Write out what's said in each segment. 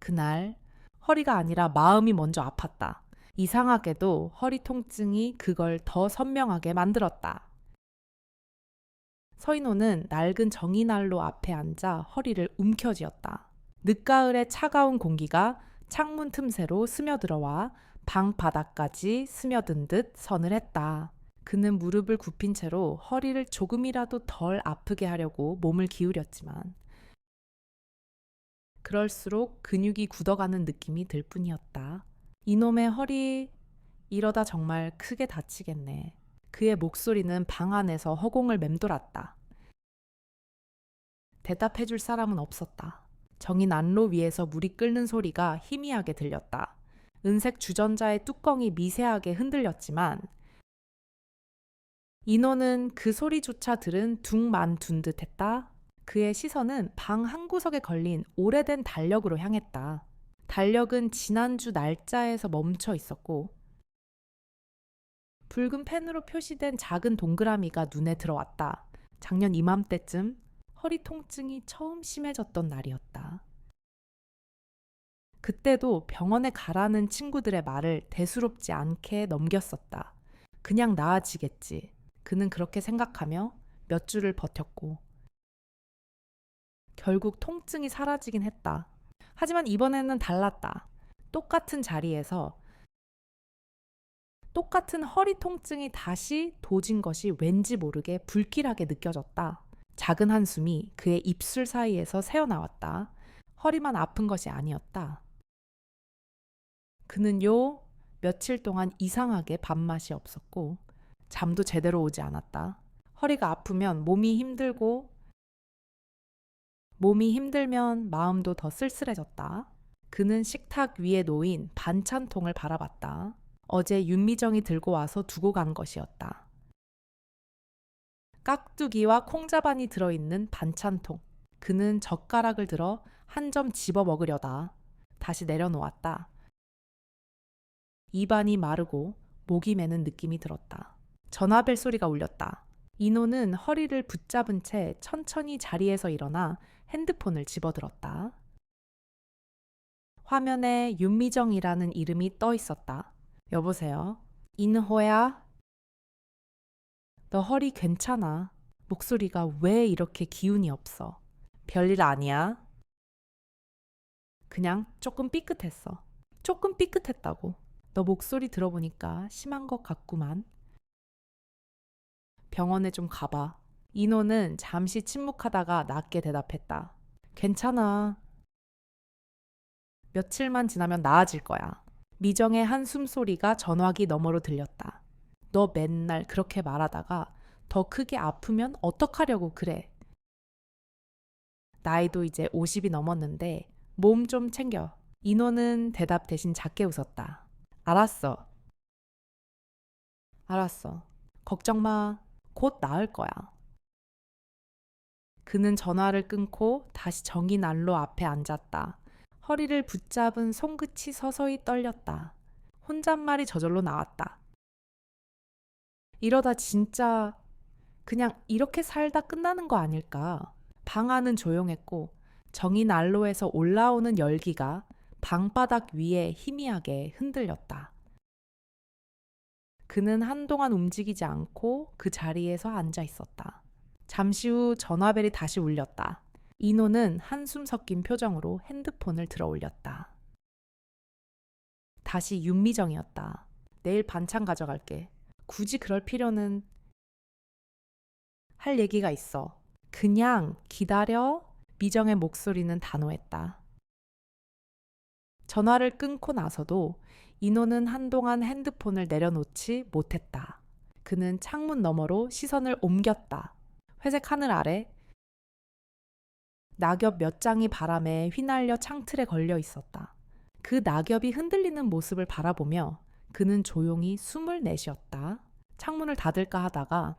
그날 허리가 아니라 마음이 먼저 아팠다. 이상하게도 허리 통증이 그걸 더 선명하게 만들었다. 서인호는 낡은 정이난로 앞에 앉아 허리를 움켜쥐었다. 늦가을의 차가운 공기가 창문 틈새로 스며들어와 방 바닥까지 스며든 듯 서늘했다. 그는 무릎을 굽힌 채로 허리를 조금이라도 덜 아프게 하려고 몸을 기울였지만 그럴수록 근육이 굳어가는 느낌이 들 뿐이었다. 이놈의 허리, 이러다 정말 크게 다치겠네. 그의 목소리는 방 안에서 허공을 맴돌았다. 대답해줄 사람은 없었다. 정인 난로 위에서 물이 끓는 소리가 희미하게 들렸다. 은색 주전자의 뚜껑이 미세하게 흔들렸지만 인호는 그 소리조차 들은 둥만둔 듯했다. 그의 시선은 방 한 구석에 걸린 오래된 달력으로 향했다. 달력은 지난주 날짜에서 멈춰 있었고 붉은 펜으로 표시된 작은 동그라미가 눈에 들어왔다. 작년 이맘때쯤 허리 통증이 처음 심해졌던 날이었다. 그때도 병원에 가라는 친구들의 말을 대수롭지 않게 넘겼었다. 그냥 나아지겠지. 그는 그렇게 생각하며 몇 주를 버텼고 결국 통증이 사라지긴 했다. 하지만 이번에는 달랐다. 똑같은 자리에서 똑같은 허리 통증이 다시 도진 것이 왠지 모르게 불길하게 느껴졌다. 작은 한숨이 그의 입술 사이에서 새어나왔다. 허리만 아픈 것이 아니었다. 그는 며칠 동안 이상하게 밥맛이 없었고 잠도 제대로 오지 않았다. 허리가 아프면 몸이 힘들면 마음도 더 쓸쓸해졌다. 그는 식탁 위에 놓인 반찬통을 바라봤다. 어제 윤미정이 들고 와서 두고 간 것이었다. 깍두기와 콩자반이 들어있는 반찬통. 그는 젓가락을 들어 한 점 집어 먹으려다 다시 내려놓았다. 입안이 마르고 목이 메는 느낌이 들었다. 전화벨 소리가 울렸다. 인호는 허리를 붙잡은 채 천천히 자리에서 일어나 핸드폰을 집어들었다. 화면에 윤미정이라는 이름이 떠 있었다. 여보세요? 인호야? 너 허리 괜찮아? 목소리가 왜 이렇게 기운이 없어? 별일 아니야? 그냥 조금 삐끗했어. 조금 삐끗했다고. 너 목소리 들어보니까 심한 것 같구만. 병원에 좀 가봐. 인호는 잠시 침묵하다가 낮게 대답했다. 괜찮아. 며칠만 지나면 나아질 거야. 미정의 한숨 소리가 전화기 너머로 들렸다. 너 맨날 그렇게 말하다가 더 크게 아프면 어떡하려고 그래. 나이도 이제 50이 넘었는데 몸 좀 챙겨. 인호는 대답 대신 작게 웃었다. 알았어. 알았어. 걱정 마. 곧 나을 거야. 그는 전화를 끊고 다시 정이 난로 앞에 앉았다. 허리를 붙잡은 손끝이 서서히 떨렸다. 혼잣말이 저절로 나왔다. 이러다 진짜 그냥 이렇게 살다 끝나는 거 아닐까? 방 안은 조용했고 정이 난로에서 올라오는 열기가 방바닥 위에 희미하게 흔들렸다. 그는 한동안 움직이지 않고 그 자리에서 앉아 있었다. 잠시 후 전화벨이 다시 울렸다. 인호는 한숨 섞인 표정으로 핸드폰을 들어 올렸다. 다시 윤미정이었다. 내일 반찬 가져갈게. 굳이 그럴 필요는 할 얘기가 있어. 그냥 기다려. 미정의 목소리는 단호했다. 전화를 끊고 나서도 인호는 한동안 핸드폰을 내려놓지 못했다. 그는 창문 너머로 시선을 옮겼다. 회색 하늘 아래 낙엽 몇 장이 바람에 휘날려 창틀에 걸려 있었다. 그 낙엽이 흔들리는 모습을 바라보며 그는 조용히 숨을 내쉬었다. 창문을 닫을까 하다가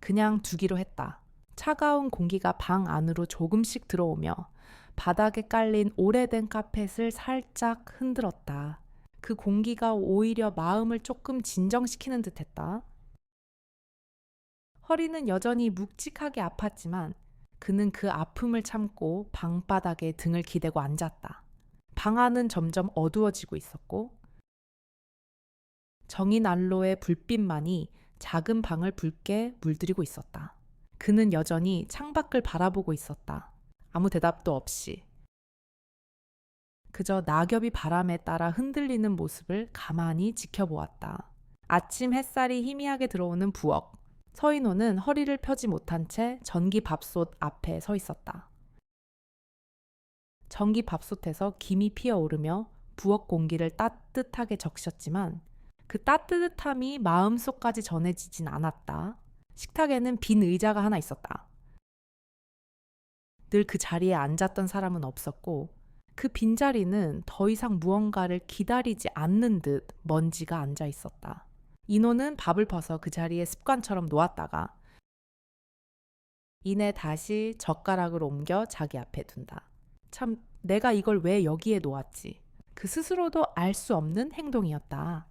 그냥 두기로 했다. 차가운 공기가 방 안으로 조금씩 들어오며 바닥에 깔린 오래된 카펫을 살짝 흔들었다. 그 공기가 오히려 마음을 조금 진정시키는 듯했다. 허리는 여전히 묵직하게 아팠지만 그는 그 아픔을 참고 방바닥에 등을 기대고 앉았다. 방 안은 점점 어두워지고 있었고 정인난로의 불빛만이 작은 방을 붉게 물들이고 있었다. 그는 여전히 창밖을 바라보고 있었다. 아무 대답도 없이. 그저 낙엽이 바람에 따라 흔들리는 모습을 가만히 지켜보았다. 아침 햇살이 희미하게 들어오는 부엌. 서인호는 허리를 펴지 못한 채 전기밥솥 앞에 서 있었다. 전기밥솥에서 김이 피어오르며 부엌 공기를 따뜻하게 적셨지만 그 따뜻함이 마음속까지 전해지진 않았다. 식탁에는 빈 의자가 하나 있었다. 늘 그 자리에 앉았던 사람은 없었고 그 빈자리는 더 이상 무언가를 기다리지 않는 듯 먼지가 앉아 있었다. 인호는 밥을 퍼서 그 자리에 습관처럼 놓았다가 이내 다시 젓가락을 옮겨 자기 앞에 둔다. 참, 내가 이걸 왜 여기에 놓았지? 그 스스로도 알 수 없는 행동이었다.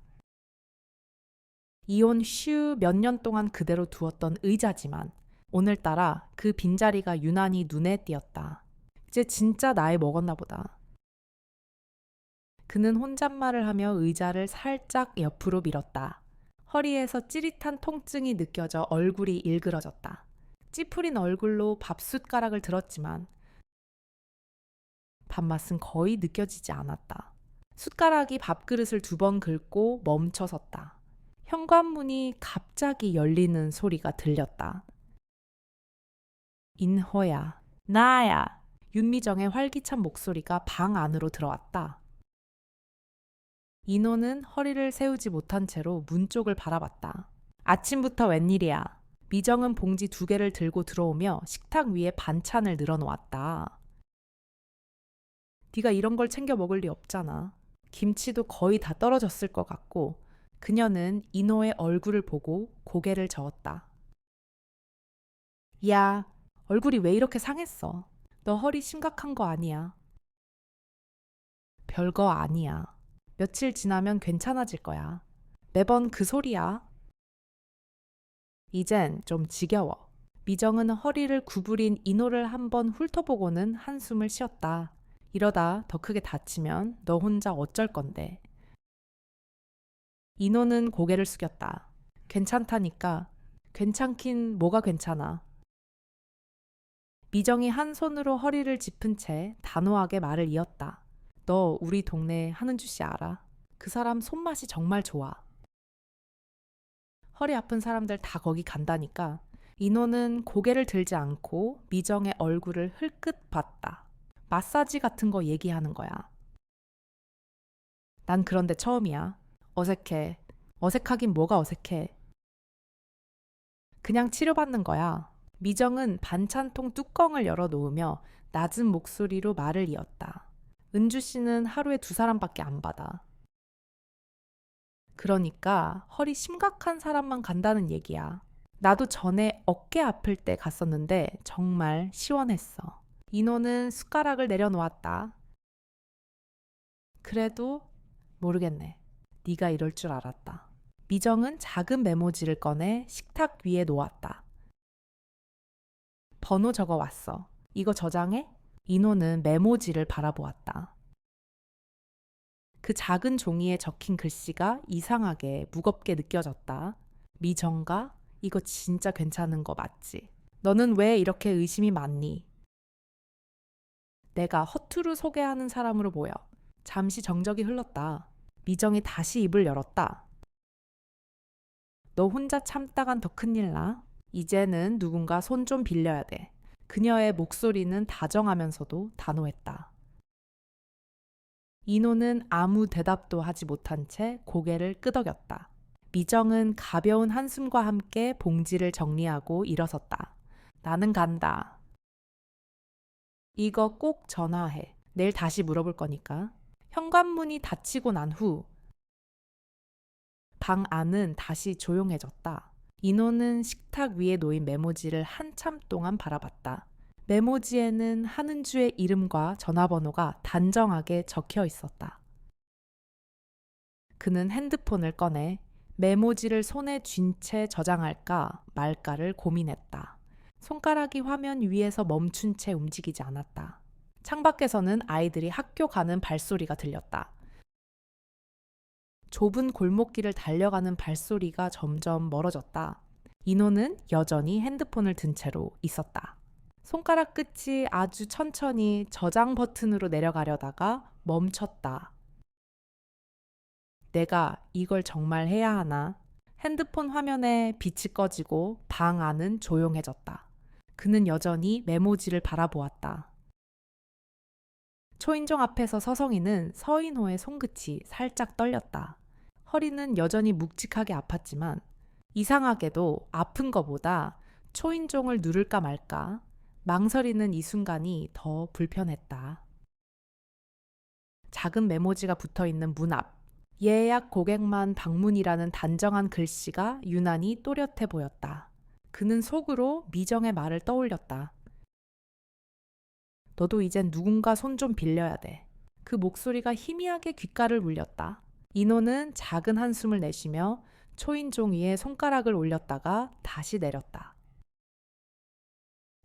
이혼 슈 몇 년 동안 그대로 두었던 의자지만 오늘따라 그 빈자리가 유난히 눈에 띄었다. 이제 진짜 나이 먹었나 보다. 그는 혼잣말을 하며 의자를 살짝 옆으로 밀었다. 허리에서 찌릿한 통증이 느껴져 얼굴이 일그러졌다. 찌푸린 얼굴로 밥숟가락을 들었지만 밥맛은 거의 느껴지지 않았다. 숟가락이 밥그릇을 2번 긁고 멈춰섰다. 현관문이 갑자기 열리는 소리가 들렸다. 인호야, 나야. 윤미정의 활기찬 목소리가 방 안으로 들어왔다. 인호는 허리를 세우지 못한 채로 문 쪽을 바라봤다. 아침부터 웬일이야. 미정은 봉지 2개를 들고 들어오며 식탁 위에 반찬을 늘어놓았다. 네가 이런 걸 챙겨 먹을 리 없잖아. 김치도 거의 다 떨어졌을 것 같고 그녀는 인호의 얼굴을 보고 고개를 저었다. 야, 얼굴이 왜 이렇게 상했어? 너 허리 심각한 거 아니야. 별거 아니야. 며칠 지나면 괜찮아질 거야. 매번 그 소리야. 이젠 좀 지겨워. 미정은 허리를 구부린 인호를 한번 훑어보고는 한숨을 쉬었다. 이러다 더 크게 다치면 너 혼자 어쩔 건데. 인호는 고개를 숙였다. 괜찮다니까. 괜찮긴 뭐가 괜찮아. 미정이 한 손으로 허리를 짚은 채 단호하게 말을 이었다. 너 우리 동네 한은주 씨 알아? 그 사람 손맛이 정말 좋아. 허리 아픈 사람들 다 거기 간다니까. 인호는 고개를 들지 않고 미정의 얼굴을 흘끗 봤다. 마사지 같은 거 얘기하는 거야. 난 그런데 처음이야. 어색해. 어색하긴 뭐가 어색해. 그냥 치료받는 거야. 미정은 반찬통 뚜껑을 열어놓으며 낮은 목소리로 말을 이었다. 은주 씨는 하루에 2사람밖에 안 받아. 그러니까 허리 심각한 사람만 간다는 얘기야. 나도 전에 어깨 아플 때 갔었는데 정말 시원했어. 인호는 숟가락을 내려놓았다. 그래도 모르겠네. 네가 이럴 줄 알았다. 미정은 작은 메모지를 꺼내 식탁 위에 놓았다. 번호 적어 왔어. 이거 저장해? 인호는 메모지를 바라보았다. 그 작은 종이에 적힌 글씨가 이상하게 무겁게 느껴졌다. 미정가? 이거 진짜 괜찮은 거 맞지? 너는 왜 이렇게 의심이 많니? 내가 허투루 소개하는 사람으로 보여. 잠시 정적이 흘렀다. 미정이 다시 입을 열었다. 너 혼자 참다간 더 큰일 나. 이제는 누군가 손 좀 빌려야 돼. 그녀의 목소리는 다정하면서도 단호했다. 인호는 아무 대답도 하지 못한 채 고개를 끄덕였다. 미정은 가벼운 한숨과 함께 봉지를 정리하고 일어섰다. 나는 간다. 이거 꼭 전화해. 내일 다시 물어볼 거니까. 현관문이 닫히고 난 후 방 안은 다시 조용해졌다. 인호는 식탁 위에 놓인 메모지를 한참 동안 바라봤다. 메모지에는 한은주의 이름과 전화번호가 단정하게 적혀 있었다. 그는 핸드폰을 꺼내 메모지를 손에 쥔 채 저장할까 말까를 고민했다. 손가락이 화면 위에서 멈춘 채 움직이지 않았다. 창밖에서는 아이들이 학교 가는 발소리가 들렸다. 좁은 골목길을 달려가는 발소리가 점점 멀어졌다. 인호는 여전히 핸드폰을 든 채로 있었다. 손가락 끝이 아주 천천히 저장 버튼으로 내려가려다가 멈췄다. 내가 이걸 정말 해야 하나? 핸드폰 화면에 빛이 꺼지고 방 안은 조용해졌다. 그는 여전히 메모지를 바라보았다. 초인종 앞에서 서성이는 서인호의 손끝이 살짝 떨렸다. 허리는 여전히 묵직하게 아팠지만 이상하게도 아픈 것보다 초인종을 누를까 말까 망설이는 이 순간이 더 불편했다. 작은 메모지가 붙어있는 문 앞. 예약 고객만 방문이라는 단정한 글씨가 유난히 또렷해 보였다. 그는 속으로 미정의 말을 떠올렸다. 너도 이젠 누군가 손 좀 빌려야 돼. 그 목소리가 희미하게 귓가를 울렸다. 인호는 작은 한숨을 내쉬며 초인종 위에 손가락을 올렸다가 다시 내렸다.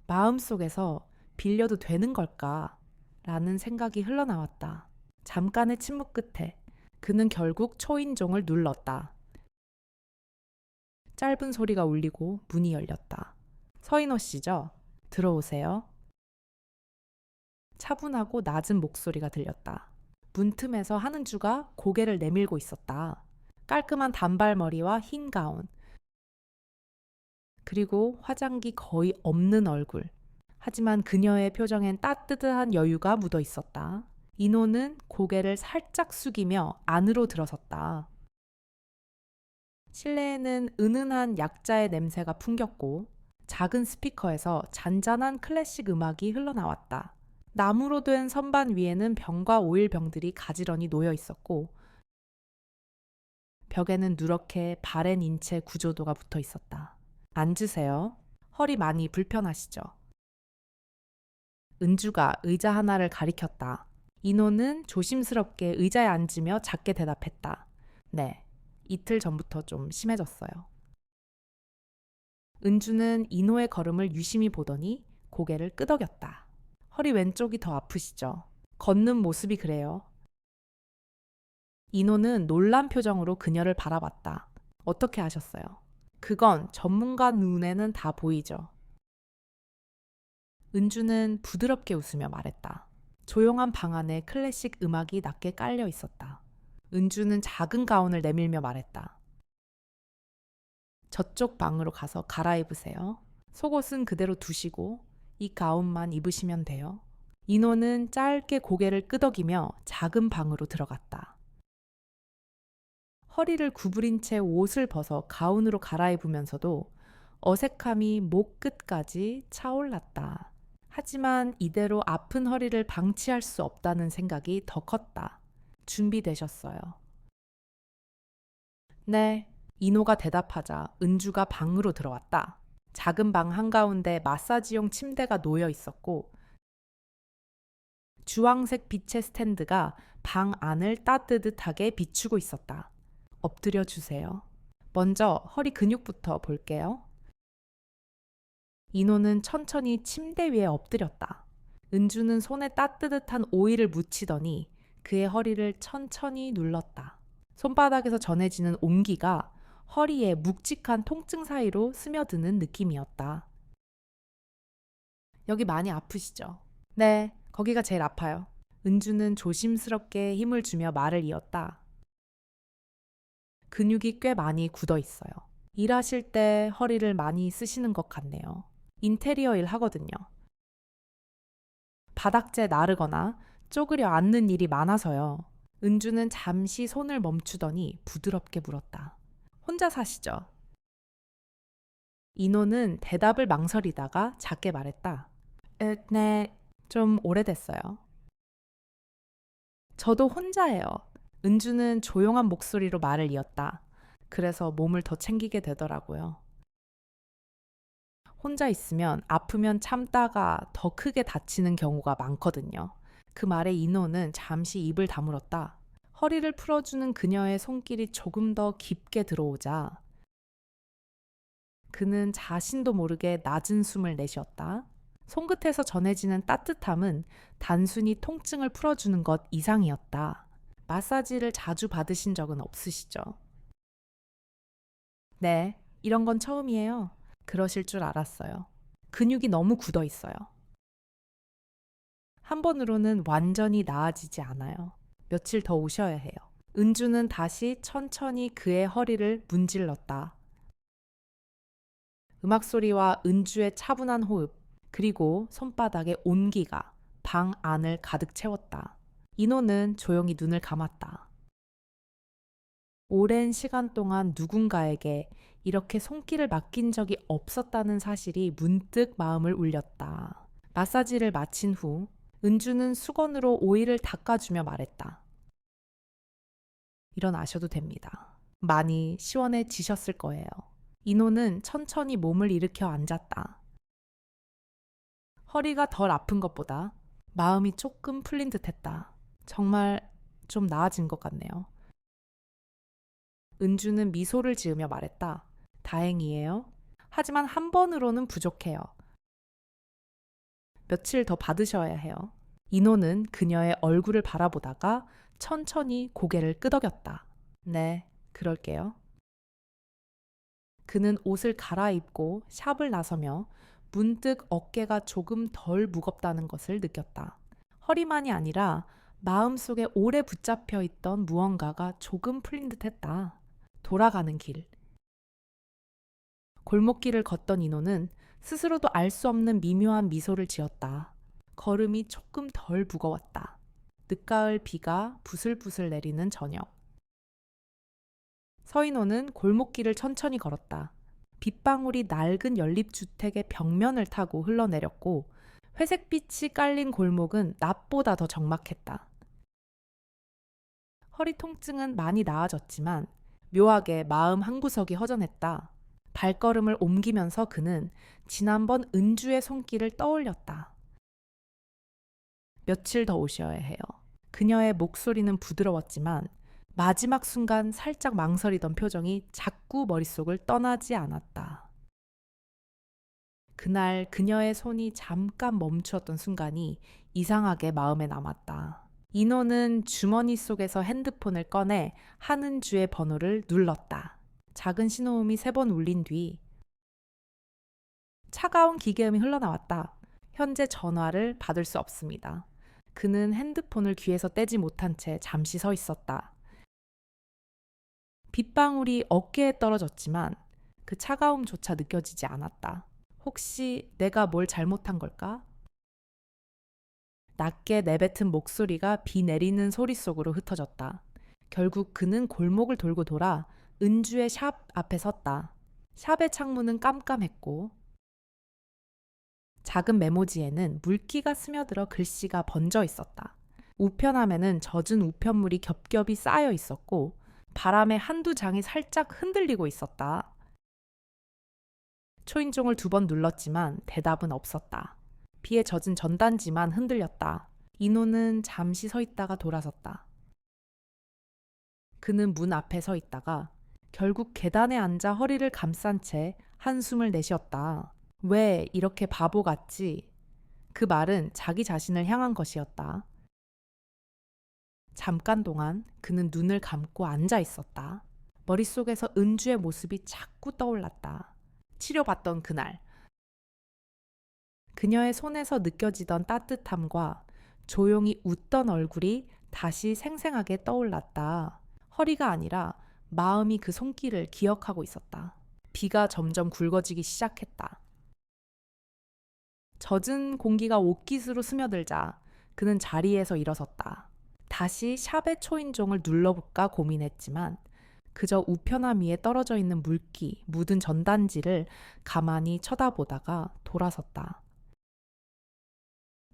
마음속에서 빌려도 되는 걸까? 라는 생각이 흘러나왔다. 잠깐의 침묵 끝에 그는 결국 초인종을 눌렀다. 짧은 소리가 울리고 문이 열렸다. 서인호 씨죠? 들어오세요. 차분하고 낮은 목소리가 들렸다. 문틈에서 한은주가 고개를 내밀고 있었다. 깔끔한 단발머리와 흰 가운. 그리고 화장기 거의 없는 얼굴. 하지만 그녀의 표정엔 따뜻한 여유가 묻어 있었다. 인호는 고개를 살짝 숙이며 안으로 들어섰다. 실내에는 은은한 약자의 냄새가 풍겼고 작은 스피커에서 잔잔한 클래식 음악이 흘러나왔다. 나무로 된 선반 위에는 병과 오일병들이 가지런히 놓여 있었고 벽에는 누렇게 바랜 인체 구조도가 붙어 있었다. 앉으세요. 허리 많이 불편하시죠? 은주가 의자 하나를 가리켰다. 인호는 조심스럽게 의자에 앉으며 작게 대답했다. 네, 이틀 전부터 좀 심해졌어요. 은주는 인호의 걸음을 유심히 보더니 고개를 끄덕였다. 허리 왼쪽이 더 아프시죠? 걷는 모습이 그래요. 인호는 놀란 표정으로 그녀를 바라봤다. 어떻게 아셨어요? 그건 전문가 눈에는 다 보이죠. 은주는 부드럽게 웃으며 말했다. 조용한 방 안에 클래식 음악이 낮게 깔려 있었다. 은주는 작은 가운을 내밀며 말했다. 저쪽 방으로 가서 갈아입으세요. 속옷은 그대로 두시고 이 가운만 입으시면 돼요. 인호는 짧게 고개를 끄덕이며 작은 방으로 들어갔다. 허리를 구부린 채 옷을 벗어 가운으로 갈아입으면서도 어색함이 목 끝까지 차올랐다. 하지만 이대로 아픈 허리를 방치할 수 없다는 생각이 더 컸다. 준비되셨어요. 네, 인호가 대답하자 은주가 방으로 들어왔다. 작은 방 한가운데 마사지용 침대가 놓여 있었고 주황색 빛의 스탠드가 방 안을 따뜻하게 비추고 있었다. 엎드려 주세요. 먼저 허리 근육부터 볼게요. 인호는 천천히 침대 위에 엎드렸다. 은주는 손에 따뜻한 오일을 묻히더니 그의 허리를 천천히 눌렀다. 손바닥에서 전해지는 온기가 허리에 묵직한 통증 사이로 스며드는 느낌이었다. 여기 많이 아프시죠? 네, 거기가 제일 아파요. 은주는 조심스럽게 힘을 주며 말을 이었다. 근육이 꽤 많이 굳어 있어요. 일하실 때 허리를 많이 쓰시는 것 같네요. 인테리어 일 하거든요. 바닥재 나르거나 쪼그려 앉는 일이 많아서요. 은주는 잠시 손을 멈추더니 부드럽게 물었다. 혼자 사시죠? 인호는 대답을 망설이다가 작게 말했다. 네, 좀 오래됐어요. 저도 혼자예요. 은주는 조용한 목소리로 말을 이었다. 그래서 몸을 더 챙기게 되더라고요. 혼자 있으면 아프면 참다가 더 크게 다치는 경우가 많거든요. 그 말에 인호는 잠시 입을 다물었다. 허리를 풀어주는 그녀의 손길이 조금 더 깊게 들어오자 그는 자신도 모르게 낮은 숨을 내쉬었다. 손끝에서 전해지는 따뜻함은 단순히 통증을 풀어주는 것 이상이었다. 마사지를 자주 받으신 적은 없으시죠? 네, 이런 건 처음이에요. 그러실 줄 알았어요. 근육이 너무 굳어 있어요. 한 번으로는 완전히 나아지지 않아요. 며칠 더 오셔야 해요. 은주는 다시 천천히 그의 허리를 문질렀다. 음악 소리와 은주의 차분한 호흡, 그리고 손바닥의 온기가 방 안을 가득 채웠다. 인호는 조용히 눈을 감았다. 오랜 시간 동안 누군가에게 이렇게 손길을 맡긴 적이 없었다는 사실이 문득 마음을 울렸다. 마사지를 마친 후 은주는 수건으로 오일을 닦아주며 말했다. 일어나셔도 됩니다. 많이 시원해지셨을 거예요. 인호는 천천히 몸을 일으켜 앉았다. 허리가 덜 아픈 것보다 마음이 조금 풀린 듯했다. 정말 좀 나아진 것 같네요. 은주는 미소를 지으며 말했다. 다행이에요. 하지만 한 번으로는 부족해요. 며칠 더 받으셔야 해요. 인호는 그녀의 얼굴을 바라보다가 천천히 고개를 끄덕였다. 네, 그럴게요. 그는 옷을 갈아입고 샵을 나서며 문득 어깨가 조금 덜 무겁다는 것을 느꼈다. 허리만이 아니라 마음속에 오래 붙잡혀 있던 무언가가 조금 풀린 듯 했다. 돌아가는 길. 골목길을 걷던 인호는 스스로도 알 수 없는 미묘한 미소를 지었다. 걸음이 조금 덜 무거웠다. 늦가을 비가 부슬부슬 내리는 저녁. 서인호는 골목길을 천천히 걸었다. 빗방울이 낡은 연립주택의 벽면을 타고 흘러내렸고 회색빛이 깔린 골목은 낮보다 더 적막했다. 허리 통증은 많이 나아졌지만 묘하게 마음 한구석이 허전했다. 발걸음을 옮기면서 그는 지난번 은주의 손길을 떠올렸다. 며칠 더 오셔야 해요. 그녀의 목소리는 부드러웠지만 마지막 순간 살짝 망설이던 표정이 자꾸 머릿속을 떠나지 않았다. 그날 그녀의 손이 잠깐 멈추었던 순간이 이상하게 마음에 남았다. 인호는 주머니 속에서 핸드폰을 꺼내 한은주의 번호를 눌렀다. 작은 신호음이 3번 울린 뒤 차가운 기계음이 흘러나왔다. 현재 전화를 받을 수 없습니다. 그는 핸드폰을 귀에서 떼지 못한 채 잠시 서 있었다. 빗방울이 어깨에 떨어졌지만 그 차가움조차 느껴지지 않았다. 혹시 내가 뭘 잘못한 걸까? 낮게 내뱉은 목소리가 비 내리는 소리 속으로 흩어졌다. 결국 그는 골목을 돌고 돌아 은주의 샵 앞에 섰다. 샵의 창문은 깜깜했고 작은 메모지에는 물기가 스며들어 글씨가 번져 있었다. 우편함에는 젖은 우편물이 겹겹이 쌓여 있었고 바람에 한두 장이 살짝 흔들리고 있었다. 초인종을 2번 눌렀지만 대답은 없었다. 비에 젖은 전단지만 흔들렸다. 인호는 잠시 서 있다가 돌아섰다. 그는 문 앞에 서 있다가 결국 계단에 앉아 허리를 감싼 채 한숨을 내쉬었다. 왜 이렇게 바보 같지? 그 말은 자기 자신을 향한 것이었다. 잠깐 동안 그는 눈을 감고 앉아 있었다. 머릿속에서 은주의 모습이 자꾸 떠올랐다. 치료받던 그날. 그녀의 손에서 느껴지던 따뜻함과 조용히 웃던 얼굴이 다시 생생하게 떠올랐다. 허리가 아니라 마음이 그 손길을 기억하고 있었다. 비가 점점 굵어지기 시작했다. 젖은 공기가 옷깃으로 스며들자 그는 자리에서 일어섰다. 다시 샵의 초인종을 눌러볼까 고민했지만 그저 우편함 위에 떨어져 있는 물기, 묻은 전단지를 가만히 쳐다보다가 돌아섰다.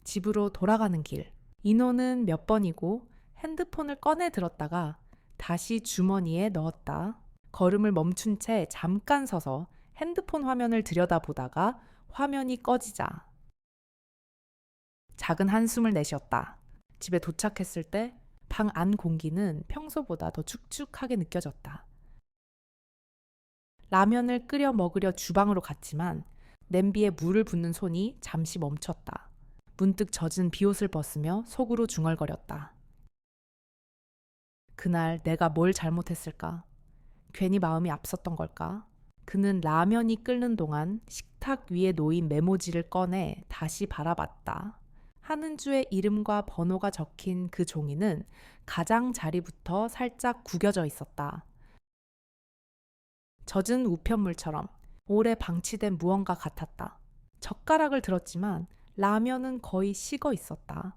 집으로 돌아가는 길. 인호는 몇 번이고 핸드폰을 꺼내 들었다가 다시 주머니에 넣었다. 걸음을 멈춘 채 잠깐 서서 핸드폰 화면을 들여다보다가 화면이 꺼지자 작은 한숨을 내쉬었다. 집에 도착했을 때 방 안 공기는 평소보다 더 축축하게 느껴졌다. 라면을 끓여 먹으려 주방으로 갔지만 냄비에 물을 붓는 손이 잠시 멈췄다. 문득 젖은 비옷을 벗으며 속으로 중얼거렸다. 그날 내가 뭘 잘못했을까? 괜히 마음이 앞섰던 걸까? 그는 라면이 끓는 동안 식탁 위에 놓인 메모지를 꺼내 다시 바라봤다. 한은주의 이름과 번호가 적힌 그 종이는 가장 자리부터 살짝 구겨져 있었다. 젖은 우편물처럼 오래 방치된 무언가 같았다. 젓가락을 들었지만 라면은 거의 식어 있었다.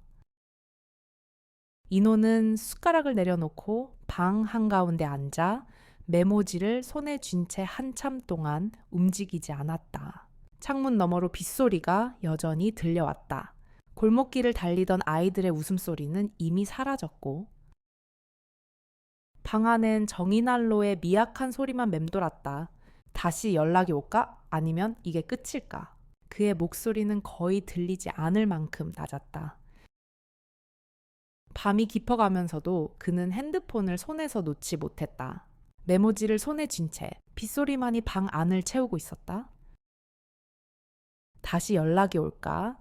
인호는 숟가락을 내려놓고 방 한가운데 앉아 메모지를 손에 쥔 채 한참 동안 움직이지 않았다. 창문 너머로 빗소리가 여전히 들려왔다. 골목길을 달리던 아이들의 웃음소리는 이미 사라졌고 방 안엔 정이난로의 미약한 소리만 맴돌았다. 다시 연락이 올까? 아니면 이게 끝일까? 그의 목소리는 거의 들리지 않을 만큼 낮았다. 밤이 깊어가면서도 그는 핸드폰을 손에서 놓지 못했다. 메모지를 손에 쥔 채 빗소리만이 방 안을 채우고 있었다. 다시 연락이 올까?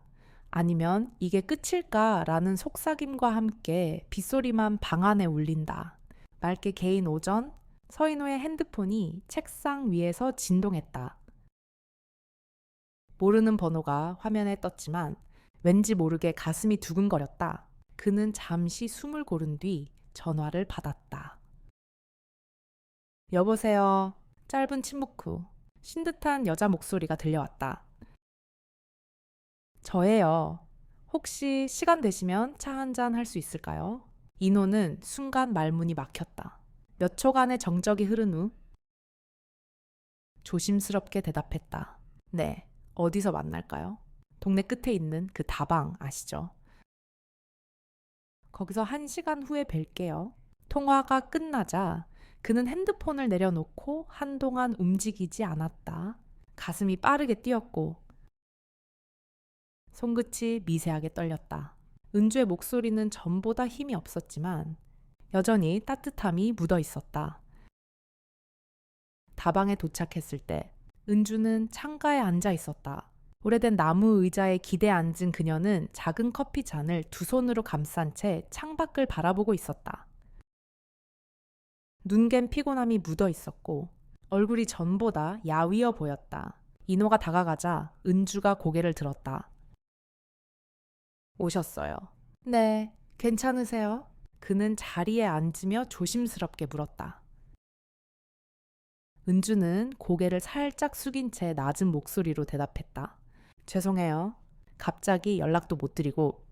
아니면 이게 끝일까? 라는 속삭임과 함께 빗소리만 방 안에 울린다. 맑게 개인 오전, 서인호의 핸드폰이 책상 위에서 진동했다. 모르는 번호가 화면에 떴지만 왠지 모르게 가슴이 두근거렸다. 그는 잠시 숨을 고른 뒤 전화를 받았다. 여보세요. 짧은 침묵 후 쉰 듯한 여자 목소리가 들려왔다. 저예요. 혹시 시간 되시면 차 한잔 할 수 있을까요? 인호는 순간 말문이 막혔다. 몇 초간의 정적이 흐른 후 조심스럽게 대답했다. 네, 어디서 만날까요? 동네 끝에 있는 그 다방 아시죠? 거기서 1시간 후에 뵐게요. 통화가 끝나자 그는 핸드폰을 내려놓고 한동안 움직이지 않았다. 가슴이 빠르게 뛰었고 손끝이 미세하게 떨렸다. 은주의 목소리는 전보다 힘이 없었지만 여전히 따뜻함이 묻어 있었다. 다방에 도착했을 때 은주는 창가에 앉아 있었다. 오래된 나무 의자에 기대 앉은 그녀는 작은 커피 잔을 두 손으로 감싼 채 창밖을 바라보고 있었다. 눈갠 피곤함이 묻어 있었고 얼굴이 전보다 야위어 보였다. 인호가 다가가자 은주가 고개를 들었다. 오셨어요. 네, 괜찮으세요? 그는 자리에 앉으며 조심스럽게 물었다. 은주는 고개를 살짝 숙인 채 낮은 목소리로 대답했다. 죄송해요. 갑자기 연락도 못 드리고.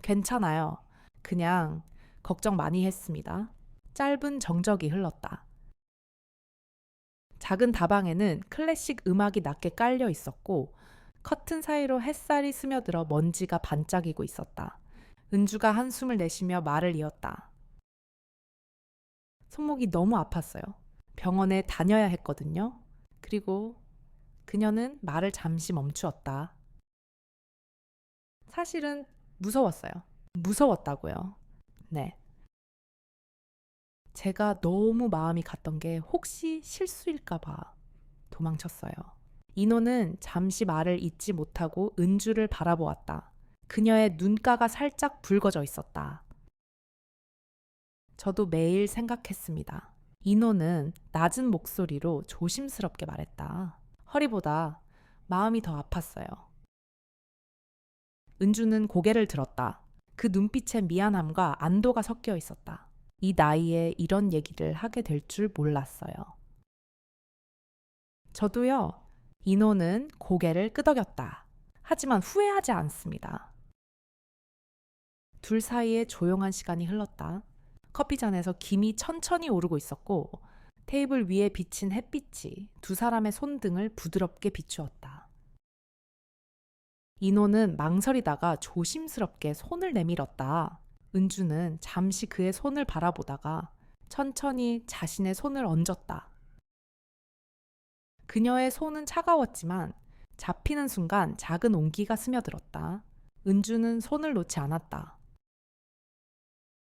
괜찮아요. 그냥 걱정 많이 했습니다. 짧은 정적이 흘렀다. 작은 다방에는 클래식 음악이 낮게 깔려 있었고 커튼 사이로 햇살이 스며들어 먼지가 반짝이고 있었다. 은주가 한숨을 내쉬며 말을 이었다. 손목이 너무 아팠어요. 병원에 다녀야 했거든요. 그리고 그녀는 말을 잠시 멈추었다. 사실은 무서웠어요. 무서웠다고요. 네. 제가 너무 마음이 갔던 게 혹시 실수일까봐 도망쳤어요. 인호는 잠시 말을 잇지 못하고 은주를 바라보았다. 그녀의 눈가가 살짝 붉어져 있었다. 저도 매일 생각했습니다. 인호는 낮은 목소리로 조심스럽게 말했다. 허리보다 마음이 더 아팠어요. 은주는 고개를 들었다. 그 눈빛에 미안함과 안도가 섞여 있었다. 이 나이에 이런 얘기를 하게 될 줄 몰랐어요. 저도요. 인호는 고개를 끄덕였다. 하지만 후회하지 않습니다. 둘 사이에 조용한 시간이 흘렀다. 커피잔에서 김이 천천히 오르고 있었고 테이블 위에 비친 햇빛이 두 사람의 손등을 부드럽게 비추었다. 인호는 망설이다가 조심스럽게 손을 내밀었다. 은주는 잠시 그의 손을 바라보다가 천천히 자신의 손을 얹었다. 그녀의 손은 차가웠지만 잡히는 순간 작은 온기가 스며들었다. 은주는 손을 놓지 않았다.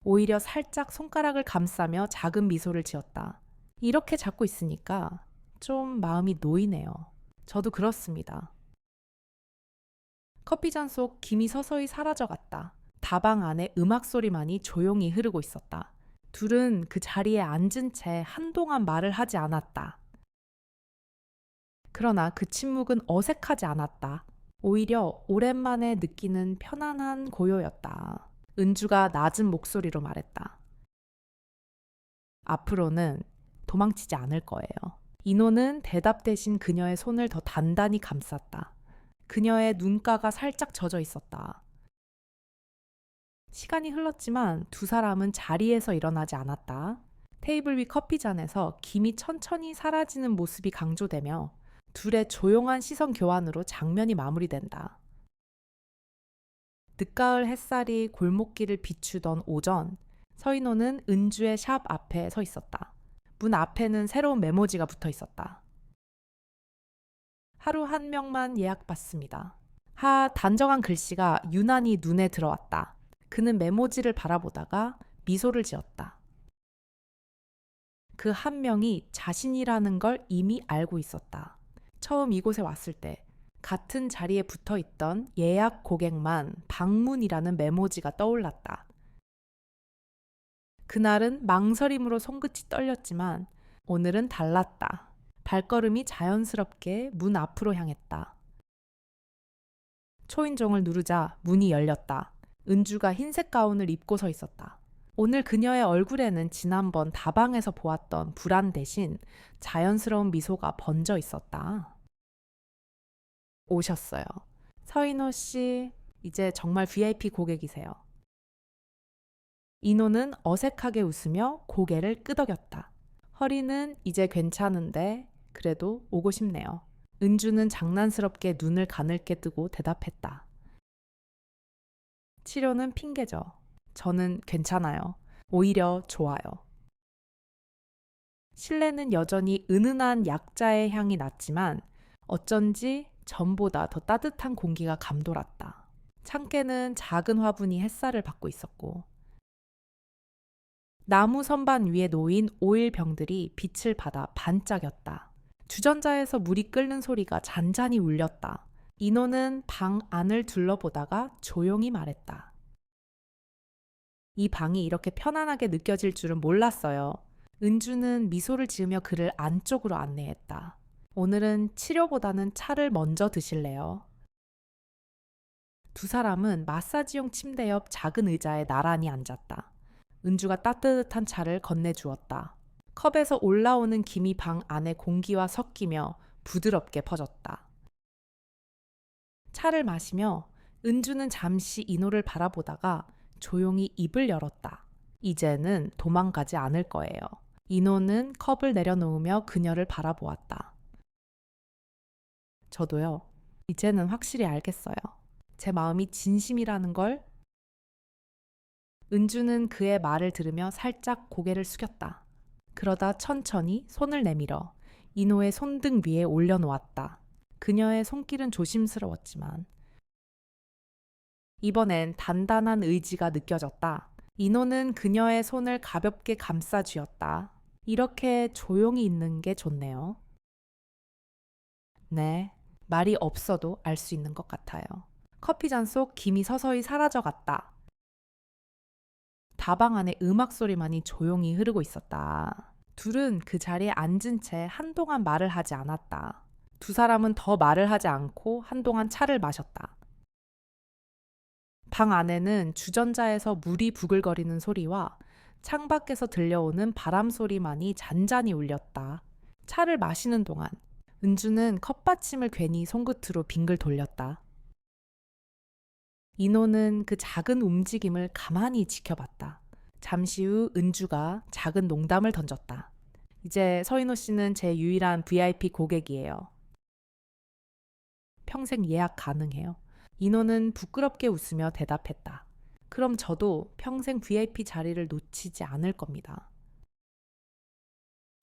오히려 살짝 손가락을 감싸며 작은 미소를 지었다. 이렇게 잡고 있으니까 좀 마음이 놓이네요. 저도 그렇습니다. 커피잔 속 김이 서서히 사라져갔다. 다방 안에 음악 소리만이 조용히 흐르고 있었다. 둘은 그 자리에 앉은 채 한동안 말을 하지 않았다. 그러나 그 침묵은 어색하지 않았다. 오히려 오랜만에 느끼는 편안한 고요였다. 은주가 낮은 목소리로 말했다. 앞으로는 도망치지 않을 거예요. 인호는 대답 대신 그녀의 손을 더 단단히 감쌌다. 그녀의 눈가가 살짝 젖어 있었다. 시간이 흘렀지만 두 사람은 자리에서 일어나지 않았다. 테이블 위 커피잔에서 김이 천천히 사라지는 모습이 강조되며 둘의 조용한 시선 교환으로 장면이 마무리된다. 늦가을 햇살이 골목길을 비추던 오전, 서인호는 은주의 샵 앞에 서 있었다. 문 앞에는 새로운 메모지가 붙어 있었다. 하루 한 명만 예약받습니다. 단정한 글씨가 유난히 눈에 들어왔다. 그는 메모지를 바라보다가 미소를 지었다. 그 한 명이 자신이라는 걸 이미 알고 있었다. 처음 이곳에 왔을 때 같은 자리에 붙어 있던 예약 고객만 방문이라는 메모지가 떠올랐다. 그날은 망설임으로 손끝이 떨렸지만 오늘은 달랐다. 발걸음이 자연스럽게 문 앞으로 향했다. 초인종을 누르자 문이 열렸다. 은주가 흰색 가운을 입고 서 있었다. 오늘 그녀의 얼굴에는 지난번 다방에서 보았던 불안 대신 자연스러운 미소가 번져 있었다. 오셨어요. 서인호 씨, 이제 정말 VIP 고객이세요. 인호는 어색하게 웃으며 고개를 끄덕였다. 허리는 이제 괜찮은데 그래도 오고 싶네요. 은주는 장난스럽게 눈을 가늘게 뜨고 대답했다. 치료는 핑계죠. 저는 괜찮아요. 오히려 좋아요. 실내는 여전히 은은한 약자의 향이 났지만 어쩐지 전보다 더 따뜻한 공기가 감돌았다. 창께는 작은 화분이 햇살을 받고 있었고 나무 선반 위에 놓인 오일병들이 빛을 받아 반짝였다. 주전자에서 물이 끓는 소리가 잔잔히 울렸다. 인호는 방 안을 둘러보다가 조용히 말했다. 이 방이 이렇게 편안하게 느껴질 줄은 몰랐어요. 은주는 미소를 지으며 그를 안쪽으로 안내했다. 오늘은 치료보다는 차를 먼저 드실래요? 두 사람은 마사지용 침대 옆 작은 의자에 나란히 앉았다. 은주가 따뜻한 차를 건네주었다. 컵에서 올라오는 김이 방 안의 공기와 섞이며 부드럽게 퍼졌다. 차를 마시며 은주는 잠시 인호를 바라보다가 조용히 입을 열었다. 이제는 도망가지 않을 거예요. 인호는 컵을 내려놓으며 그녀를 바라보았다. 저도요. 이제는 확실히 알겠어요. 제 마음이 진심이라는 걸. 은주는 그의 말을 들으며 살짝 고개를 숙였다. 그러다 천천히 손을 내밀어 인호의 손등 위에 올려놓았다. 그녀의 손길은 조심스러웠지만 이번엔 단단한 의지가 느껴졌다. 인호는 그녀의 손을 가볍게 감싸 쥐었다. 이렇게 조용히 있는 게 좋네요. 네, 말이 없어도 알 수 있는 것 같아요. 커피잔 속 김이 서서히 사라져갔다. 다방 안에 음악 소리만이 조용히 흐르고 있었다. 둘은 그 자리에 앉은 채 한동안 말을 하지 않았다. 두 사람은 더 말을 하지 않고 한동안 차를 마셨다. 방 안에는 주전자에서 물이 부글거리는 소리와 창밖에서 들려오는 바람 소리만이 잔잔히 울렸다. 차를 마시는 동안 은주는 컵받침을 괜히 손끝으로 빙글 돌렸다. 인호는 그 작은 움직임을 가만히 지켜봤다. 잠시 후 은주가 작은 농담을 던졌다. 이제 서인호 씨는 제 유일한 VIP 고객이에요. 평생 예약 가능해요. 인호는 부끄럽게 웃으며 대답했다. 그럼 저도 평생 VIP 자리를 놓치지 않을 겁니다.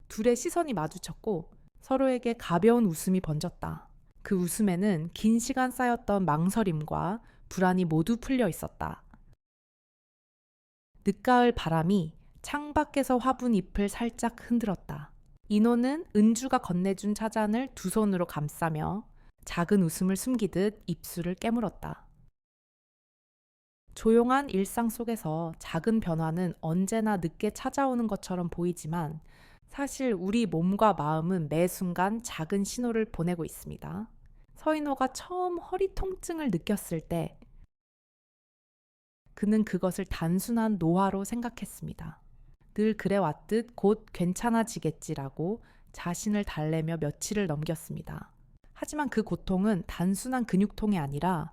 둘의 시선이 마주쳤고 서로에게 가벼운 웃음이 번졌다. 그 웃음에는 긴 시간 쌓였던 망설임과 불안이 모두 풀려 있었다. 늦가을 바람이 창밖에서 화분 잎을 살짝 흔들었다. 인호는 은주가 건네준 차잔을 두 손으로 감싸며 작은 웃음을 숨기듯 입술을 깨물었다. 조용한 일상 속에서 작은 변화는 언제나 늦게 찾아오는 것처럼 보이지만 사실 우리 몸과 마음은 매 순간 작은 신호를 보내고 있습니다. 서인호가 처음 허리 통증을 느꼈을 때 그는 그것을 단순한 노화로 생각했습니다. 늘 그래왔듯 곧 괜찮아지겠지라고 자신을 달래며 며칠을 넘겼습니다. 하지만 그 고통은 단순한 근육통이 아니라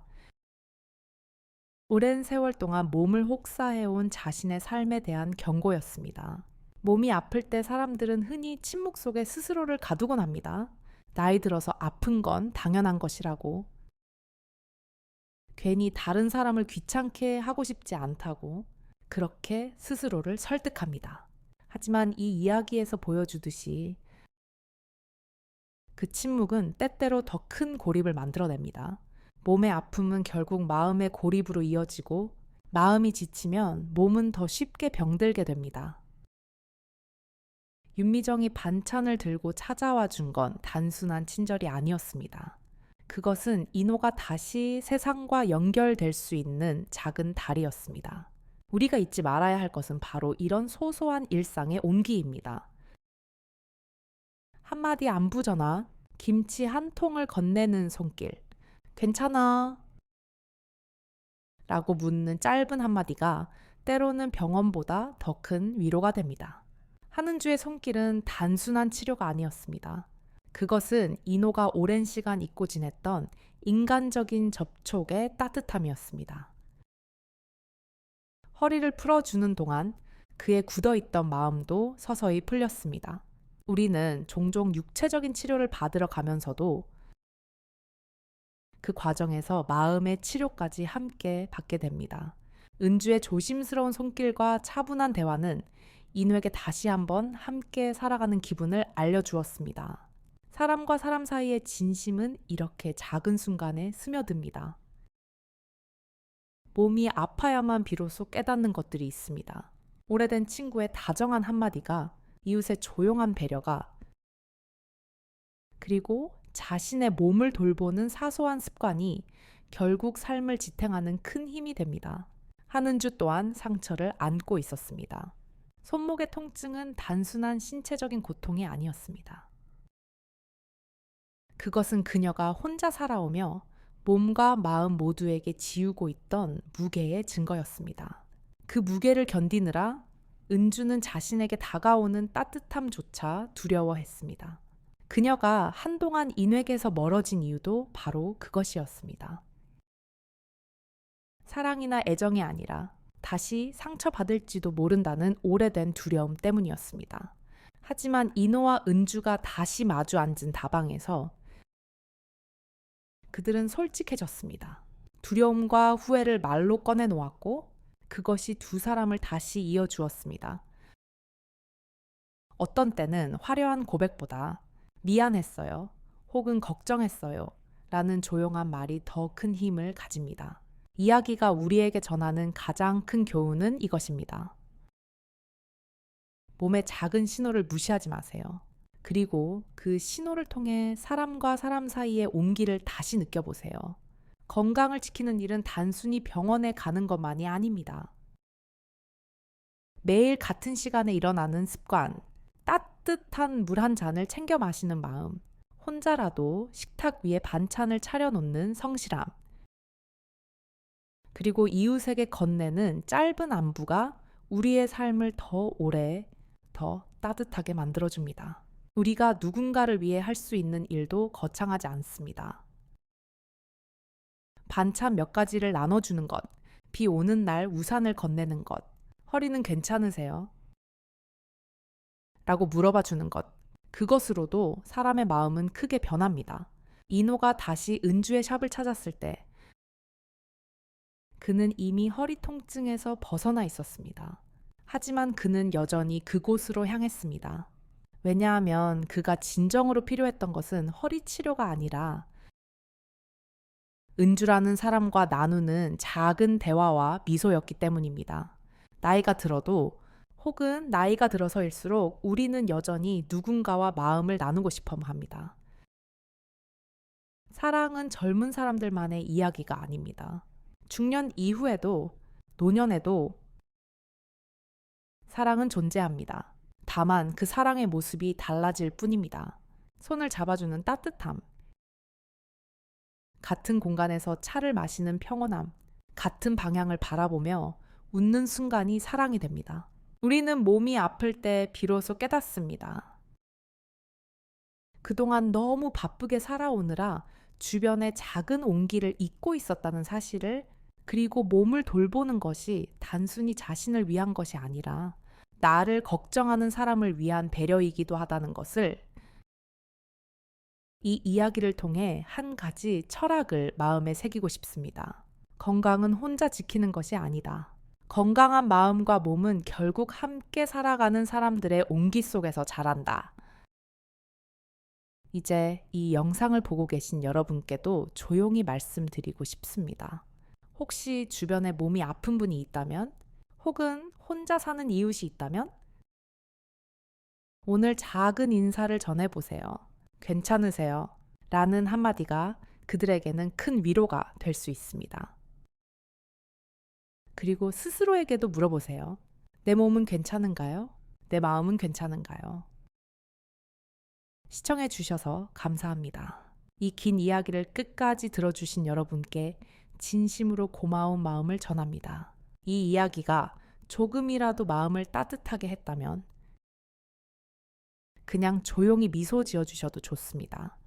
오랜 세월 동안 몸을 혹사해온 자신의 삶에 대한 경고였습니다. 몸이 아플 때 사람들은 흔히 침묵 속에 스스로를 가두곤 합니다. 나이 들어서 아픈 건 당연한 것이라고. 괜히 다른 사람을 귀찮게 하고 싶지 않다고 그렇게 스스로를 설득합니다. 하지만 이 이야기에서 보여주듯이 그 침묵은 때때로 더 큰 고립을 만들어냅니다. 몸의 아픔은 결국 마음의 고립으로 이어지고 마음이 지치면 몸은 더 쉽게 병들게 됩니다. 윤미정이 반찬을 들고 찾아와 준 건 단순한 친절이 아니었습니다. 그것은 인호가 다시 세상과 연결될 수 있는 작은 다리였습니다. 우리가 잊지 말아야 할 것은 바로 이런 소소한 일상의 온기입니다. 한마디 안부 전화, 김치 한 통을 건네는 손길, 괜찮아? 라고 묻는 짧은 한마디가 때로는 병원보다 더 큰 위로가 됩니다. 한은주의 손길은 단순한 치료가 아니었습니다. 그것은 인호가 오랜 시간 잊고 지냈던 인간적인 접촉의 따뜻함이었습니다. 허리를 풀어주는 동안 그의 굳어있던 마음도 서서히 풀렸습니다. 우리는 종종 육체적인 치료를 받으러 가면서도 그 과정에서 마음의 치료까지 함께 받게 됩니다. 은주의 조심스러운 손길과 차분한 대화는 인우에게 다시 한번 함께 살아가는 기분을 알려주었습니다. 사람과 사람 사이의 진심은 이렇게 작은 순간에 스며듭니다. 몸이 아파야만 비로소 깨닫는 것들이 있습니다. 오래된 친구의 다정한 한마디가, 이웃의 조용한 배려가, 그리고 자신의 몸을 돌보는 사소한 습관이 결국 삶을 지탱하는 큰 힘이 됩니다. 한은주 또한 상처를 안고 있었습니다. 손목의 통증은 단순한 신체적인 고통이 아니었습니다. 그것은 그녀가 혼자 살아오며 몸과 마음 모두에게 지우고 있던 무게의 증거였습니다. 그 무게를 견디느라 은주는 자신에게 다가오는 따뜻함조차 두려워했습니다. 그녀가 한동안 인획에서 멀어진 이유도 바로 그것이었습니다. 사랑이나 애정이 아니라 다시 상처받을지도 모른다는 오래된 두려움 때문이었습니다. 하지만 인호와 은주가 다시 마주 앉은 다방에서 그들은 솔직해졌습니다. 두려움과 후회를 말로 꺼내놓았고 그것이 두 사람을 다시 이어주었습니다. 어떤 때는 화려한 고백보다 미안했어요 혹은 걱정했어요 라는 조용한 말이 더 큰 힘을 가집니다. 이야기가 우리에게 전하는 가장 큰 교훈은 이것입니다. 몸의 작은 신호를 무시하지 마세요. 그리고 그 신호를 통해 사람과 사람 사이의 온기를 다시 느껴보세요. 건강을 지키는 일은 단순히 병원에 가는 것만이 아닙니다. 매일 같은 시간에 일어나는 습관, 따뜻한 물 한 잔을 챙겨 마시는 마음, 혼자라도 식탁 위에 반찬을 차려놓는 성실함, 그리고 이웃에게 건네는 짧은 안부가 우리의 삶을 더 오래, 더 따뜻하게 만들어줍니다. 우리가 누군가를 위해 할 수 있는 일도 거창하지 않습니다. 반찬 몇 가지를 나눠주는 것, 비 오는 날 우산을 건네는 것, 허리는 괜찮으세요? 라고 물어봐 주는 것, 그것으로도 사람의 마음은 크게 변합니다. 인호가 다시 은주의 샵을 찾았을 때 그는 이미 허리 통증에서 벗어나 있었습니다. 하지만 그는 여전히 그곳으로 향했습니다. 왜냐하면 그가 진정으로 필요했던 것은 허리 치료가 아니라 은주라는 사람과 나누는 작은 대화와 미소였기 때문입니다. 나이가 들어도 혹은 나이가 들어서일수록 우리는 여전히 누군가와 마음을 나누고 싶어 합니다. 사랑은 젊은 사람들만의 이야기가 아닙니다. 중년 이후에도, 노년에도 사랑은 존재합니다. 다만 그 사랑의 모습이 달라질 뿐입니다. 손을 잡아주는 따뜻함, 같은 공간에서 차를 마시는 평온함, 같은 방향을 바라보며 웃는 순간이 사랑이 됩니다. 우리는 몸이 아플 때 비로소 깨닫습니다. 그동안 너무 바쁘게 살아오느라 주변의 작은 온기를 잊고 있었다는 사실을, 그리고 몸을 돌보는 것이 단순히 자신을 위한 것이 아니라 나를 걱정하는 사람을 위한 배려이기도 하다는 것을, 이 이야기를 통해 한 가지 철학을 마음에 새기고 싶습니다. 건강은 혼자 지키는 것이 아니다. 건강한 마음과 몸은 결국 함께 살아가는 사람들의 온기 속에서 자란다. 이제 이 영상을 보고 계신 여러분께도 조용히 말씀드리고 싶습니다. 혹시 주변에 몸이 아픈 분이 있다면, 혹은 혼자 사는 이웃이 있다면, 오늘 작은 인사를 전해보세요. 괜찮으세요? 라는 한마디가 그들에게는 큰 위로가 될 수 있습니다. 그리고 스스로에게도 물어보세요. 내 몸은 괜찮은가요? 내 마음은 괜찮은가요? 시청해 주셔서 감사합니다. 이 긴 이야기를 끝까지 들어주신 여러분께 진심으로 고마운 마음을 전합니다. 이 이야기가 조금이라도 마음을 따뜻하게 했다면 그냥 조용히 미소 지어주셔도 좋습니다.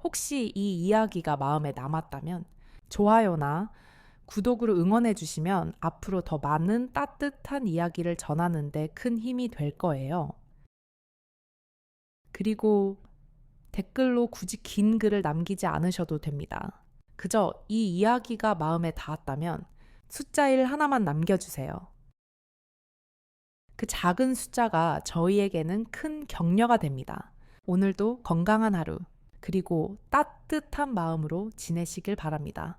혹시 이 이야기가 마음에 남았다면 좋아요나 구독으로 응원해 주시면 앞으로 더 많은 따뜻한 이야기를 전하는 데 큰 힘이 될 거예요. 그리고 댓글로 굳이 긴 글을 남기지 않으셔도 됩니다. 그저 이 이야기가 마음에 닿았다면 숫자 1 하나만 남겨주세요. 그 작은 숫자가 저희에게는 큰 격려가 됩니다. 오늘도 건강한 하루, 그리고 따뜻한 마음으로 지내시길 바랍니다.